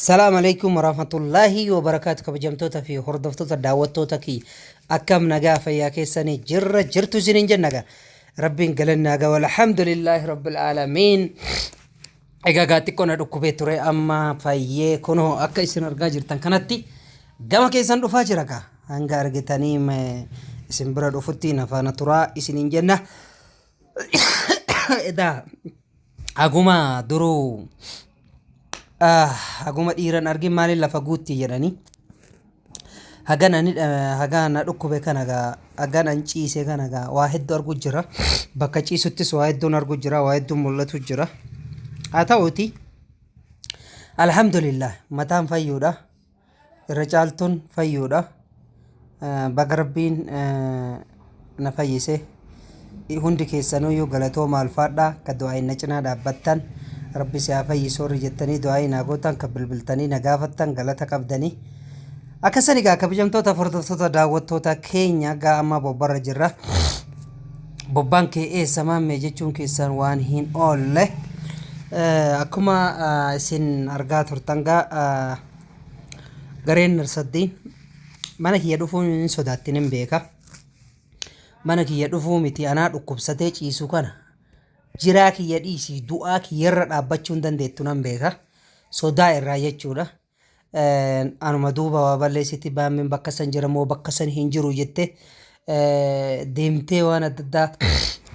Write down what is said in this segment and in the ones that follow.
السلام عليكم ورحمة الله وبركاته. كبجمتوتا في هردفتوتا دعوتوتا كي أكم نجا فيا كيساني جرتو زين جنجا ربين قالنا نجا والحمد لله رب العالمين. إجا قاتي كنا ركوبي تري أما فيه كنه أكا إسن أرجع جرتان كنتي جما كيسان رفاجركا هنگا أرجتاني ما إسن برا رفتينا فانا ترى إسن جنة إذا أقوما درو aguma dhiiran argin maaliin lafa guutti jedhani hagaan dhukkube kanagaa hagaan an ciise kanagaa waa hedduu argu jira bakka ciisuttis waa hedduun argu jira waa hedduun mul'atu jira haa ta'uuti alhamdulillah mataan fayyuudha irra caaltuun fayyuudha baga rabbiin na fayyise hundi keessanuyyuu galatoomaa ulfaadhaa ka du'aa na cinaa dhaabbattan ربي سيافي سوري جتني دعائي ناقوتان كبلبلتني نقافتان غلطة قبدني أكساني قا كبجمتوتا فردفتوتا داوتوتا كينيا قا أما ببار جرة ببان كي إيه سمان ميجيچون كيسان وان هين أولي أكما سين أرغا ترتنغا غرين نرصدين مانا كي يدفو من سوداتين بيكا مانا كي يدفو متي أنا ركبستيج إيسو كان jiraa kiyya dhiisii du'aa kiyyarra dhaabbachuun dandeettu nan beeka sodaa irraa jechuudha anuma duuba waa balleessiti baameen bakka san jira moo bakka san hin jiru jette deemtee waan adda addaa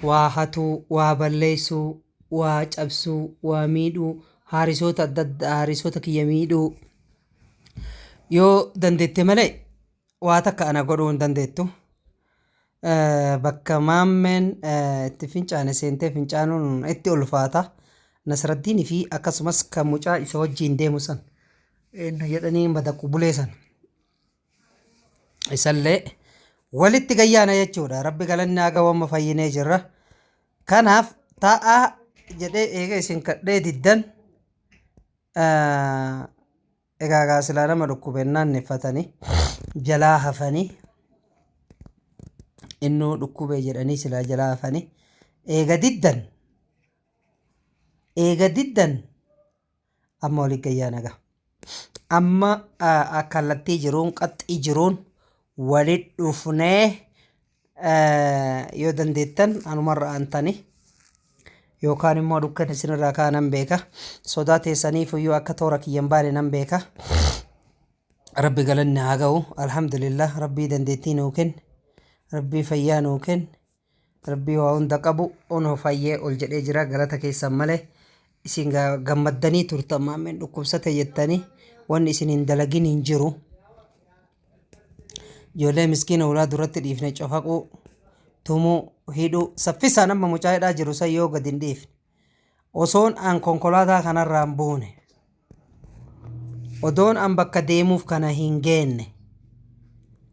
waa hatuu waa balleessuu waa cabsuu waa miidhuu haarisoota adda addaa haarisoota kiyya miidhuu yoo dandeette malee waa takka ana godhuu hin dandeettu bakka maammeen itti fincaane seentee fincaanuun itti ulfaata Nasraddiin fi akkasumas kan mucaa isa wajjin deemu san jedhanii madaqu buleessan isallee walitti gayyaana jechuudha rabbi galanni haga wamma fayyinee jirra kanaaf taa'aa jedhee eega isin kadhee diddan egaa gaasilaa nama dhukkubennaan neffatanii jalaa hafanii إنه ركوبه جراني سلا جلا فني إيجا ديدن أما ولي جيانا جا أما أكلتي جرون قط إجرون ولد رفناه يودن ديتن أنا مرة أنتني يو كان ما ركن سن راكا نمبيكا صداتي سنيف يو أكتورك ينبالي نمبيكا ربي قالنا عجو الحمد لله ربي دندتين وكن ربي فيان وكن ربي وعند قبو أنه فيه أولجد إجرا غلطة كيسا ماله إسين غمدني ترتما من ركوبسة يتاني وان إسين اندلقين انجرو جولي مسكين أولاد رت الإفنة شفاقو تومو هيدو سفيسا نما مجاهد آجرو سيو قدين ديف وصون أن كونكولادا كان رامبوني ودون أن بكا ديموف كان هنجين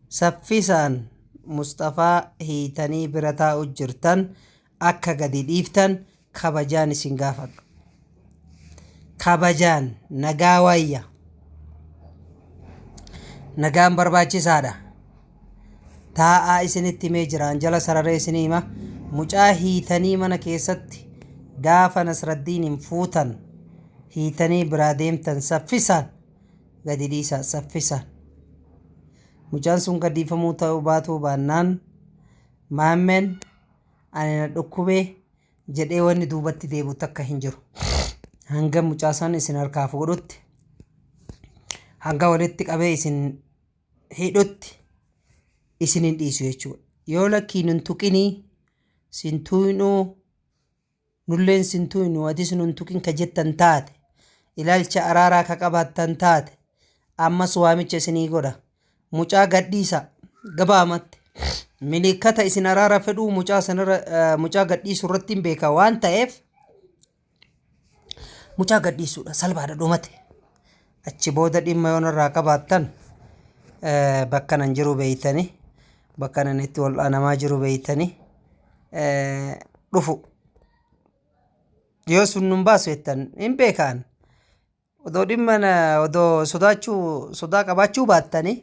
سفيسان مصطفى هيتني برتا أجرتن أكا قدي ديفتن كبجان سنغافك كبجان نغاوية نغام برباچي سادا تاء إسنتي ميجران جلا سرر إسنيما مجا هيتني من كيست غافا نصردين انفوتن هيتني براديمتن سفسان قدي ديسا سفسان mucaan sun gadhiifamuu ta'uu baatu baannaan maammeen ani na dhukkubee jedhee wanni duubatti deebi'u takka hin jiru hanga mucaa san isin harkaa fuudhutti hanga walitti qabee isin hidhutti isin hin dhiisu jechuudha yoo lakkii nun tuqinii sintuinuu nulleen sintuinuu atis nun tuqin ka jettan taate ilaalcha araaraa ka qabaattan taate ammas waamicha isinii godha mucaa gadhiisa gabaamatti milikata isin araara fedhuu mucaa gadhiisu irratti hin beeka waan ta'eef mucaa gadhiisuudha salphaadha dhumate achi booda dhimma yoon irraa qabaattan bakka nan jiru beeytanii bakka nan itti wal'aanamaa jiru beeytanii dhufu yoo sun nun baasu jettan hin beekaan odoo dhimma odoo sodaa qabaachuu baattanii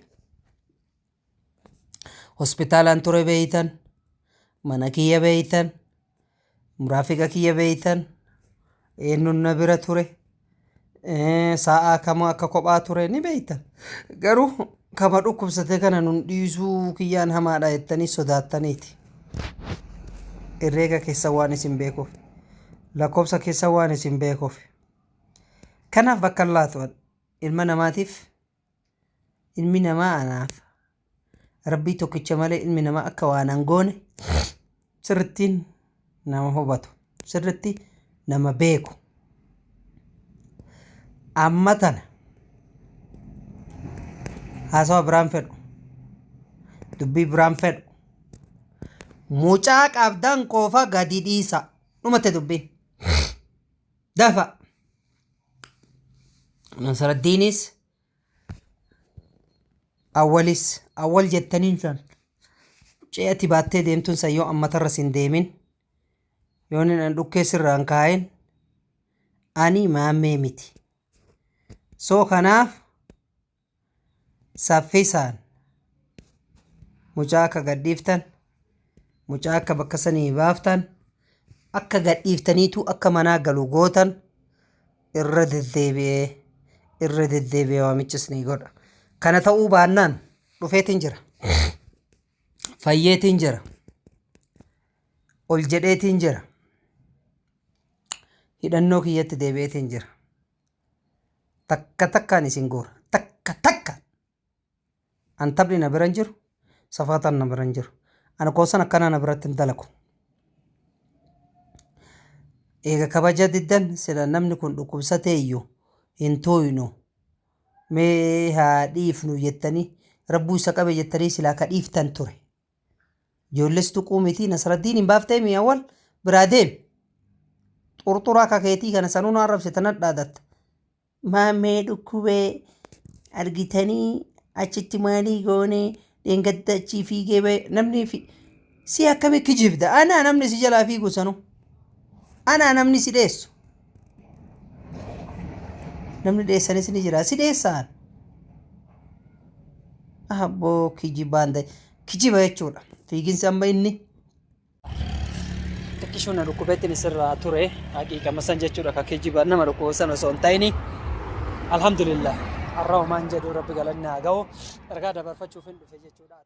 hospitaalaan ture beeytan mana kiyya beeytan muraafiqa kiyya beeytan eenyuun na bira ture Sa'a kama akka kophaa ture ni beektan. Garuu kama dhukkubsate kana nun dhiisuu kiyyaan hamaadha jettanii sodaattaniiti. Herreega keessa waan isin beekuuf. Lakkoofsa keessa waan isin beekuuf. Kanaaf bakka laatu ilma namaatiif ilmi namaa anaaf rabbii tokkicha malee ilmi namaa akka waan hin goone sirrittiin nama hubatu. Sirritti nama beeku. Amma tana haasawa biraan fedhu dubbii biraan fedhu mucaa qabdan qofa gadi dhiisa dhumate dubbiin dafa Nasraddiinis awwal jettaniin san ce'ati baattee deemtuun san yoo ammatarra sin deemin yoo nin dhukkee sirraan kaa'een ani maammee miti. Soo kanaaf saffisaan mucaa akka gadhiiftan mucaa akka bakka sanii baaftan akka gadhiiftaniitu akka manaa galu gootan irra deddeebi'ee waamichis ni godha. Kana ta'uu baannaan dhufeetiin jira. Fayyeetiin jira. Ol jedheetiin jira. Hidhannoo kiyyatti deebi'eetiin jira. Takka takkaan isin goora. Takka. An taphni na biran jiru. Safaataan na biran jiru. Ana koosan akkanaa na biratti hin dalagu. Eega kabaja diddan sila namni kun dhukkubsatee iyyuu hin tooyinu. Mee haa dhiifnu jettanii rabbuu isa qabe jettanii silaa ka dhiiftan ture. Ijoolles tuquu miti Nasraddiin hin baaftee mi'a wal biraa deemi. Xurxuraa kakeetii kana sanuun arrabsitan dhaadatta. Maammee dhukkubee argitanii achitti maalii goonee dheengadda achii fiigee ba'e namni si akkami kijibda anaa namni si jalaa fiigu sanu anaa namni si dheessu namni dheessanis ni jira si dheessaan abboo kijibaan ta'e kijiba jechuudha fiiginsi amma inni xiqqishuun dhukkubeetti misirraa ture haqiiqa masan jechuudha ka kijiba nama dhukkubosan osoo hin ta'ini alhamdulillah arraahumaan jedhu rabbi galanni haa ga'u ergaa dabarfachuuf hin dhufe jechuudha.